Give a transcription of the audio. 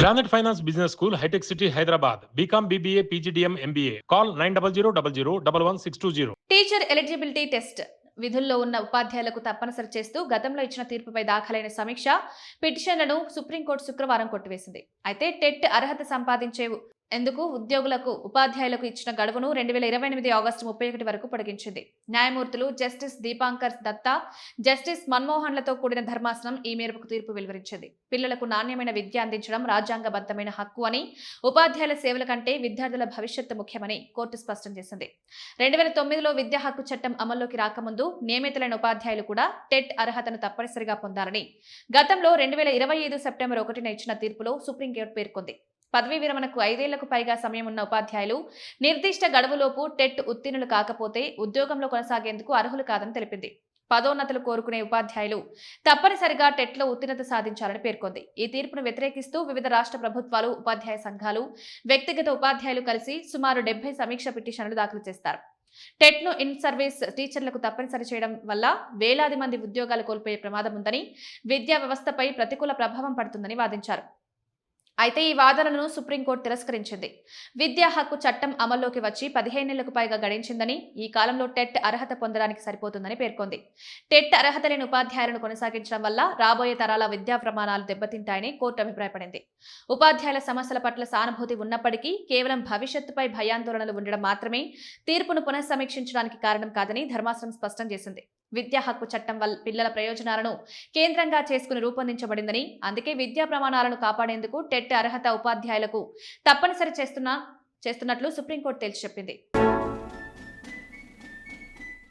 Planet Finance Business School, High-Tech City, Hyderabad. BCom, BBA, PGDM, MBA. Call 900 teacher eligibility test విధుల్లో ఉన్న ఉపాధ్యాయులకు తప్పనిసరి చేస్తూ గతంలో ఇచ్చిన తీర్పుపై దాఖలైన సమీక్ష పిటిషన్లను సుప్రీంకోర్టు శుక్రవారం కొట్టివేసింది. అయితే టెట్ అర్హత సంపాదించే ఎందుకు ఉద్యోగులకు ఉపాధ్యాయులకు ఇచ్చిన గడువును 2028 ఆగస్టు 31 వరకు పొడిగించింది. న్యాయమూర్తులు జస్టిస్ దీపాంకర్ దత్తా, జస్టిస్ మన్మోహన్లతో కూడిన ధర్మాసనం ఈ మేరకు తీర్పు వెలువరించింది. పిల్లలకు నాణ్యమైన విద్య అందించడం రాజ్యాంగబద్ధమైన హక్కు అని, ఉపాధ్యాయుల సేవల కంటే విద్యార్థుల భవిష్యత్తు ముఖ్యమని కోర్టు స్పష్టం చేసింది. 2009లో విద్యా హక్కు చట్టం అమల్లోకి రాకముందు నియమితులైన ఉపాధ్యాయులు కూడా టెట్ అర్హతను తప్పనిసరిగా పొందాలని గతంలో 2025 సెప్టెంబర్ 1న ఇచ్చిన తీర్పులో సుప్రీంకోర్టు పేర్కొంది. పదవీ విరమణకు 5 ఏళ్లకు పైగా సమయం ఉన్న ఉపాధ్యాయులు నిర్దిష్ట గడువులోపు టెట్ ఉత్తీర్ణులు కాకపోతే ఉద్యోగంలో కొనసాగేందుకు అర్హులు కాదని తెలిపింది. పదోన్నతులు కోరుకునే ఉపాధ్యాయులు తప్పనిసరిగా టెట్లో ఉత్తీర్ణత సాధించాలని పేర్కొంది. ఈ తీర్పును వ్యతిరేకిస్తూ వివిధ రాష్ట్ర ప్రభుత్వాలు, ఉపాధ్యాయ సంఘాలు, వ్యక్తిగత ఉపాధ్యాయులు కలిసి సుమారు 70 సమీక్ష పిటిషన్లు దాఖలు చేస్తారు. టెట్ను ఇన్ సర్వీస్ టీచర్లకు తప్పనిసరి చేయడం వల్ల వేలాది మంది ఉద్యోగాలు కోల్పోయే ప్రమాదం ఉందని, విద్యా వ్యవస్థపై ప్రతికూల ప్రభావం పడుతుందని వాదించారు. అయితే ఈ వాదనలను సుప్రీంకోర్టు తిరస్కరించింది. విద్యా హక్కు చట్టం అమల్లోకి వచ్చి 15 ఏళ్లకు పైగా గడించిందని, ఈ కాలంలో టెట్ అర్హత పొందడానికి సరిపోతుందని పేర్కొంది. టెట్ అర్హత లేని ఉపాధ్యాయులను కొనసాగించడం వల్ల రాబోయే తరాల విద్యా ప్రమాణాలు దెబ్బతింటాయని కోర్టు అభిప్రాయపడింది. ఉపాధ్యాయుల సమస్యల పట్ల సానుభూతి ఉన్నప్పటికీ కేవలం భవిష్యత్తుపై భయాందోళనలు ఉండడం మాత్రమే తీర్పును పునఃసమీక్షించడానికి కారణం కాదని ధర్మాసనం స్పష్టం చేసింది. విద్యా హక్కు చట్టం వల్ల పిల్లల ప్రయోజనాలను కేంద్రంగా చేసుకుని రూపొందించబడిందని, అందుకే విద్యా ప్రమాణాలను కాపాడేందుకు టెట్ అర్హత ఉపాధ్యాయులకు తప్పనిసరి చేస్తున్నట్లు సుప్రీంకోర్టు తేల్చి చెప్పింది.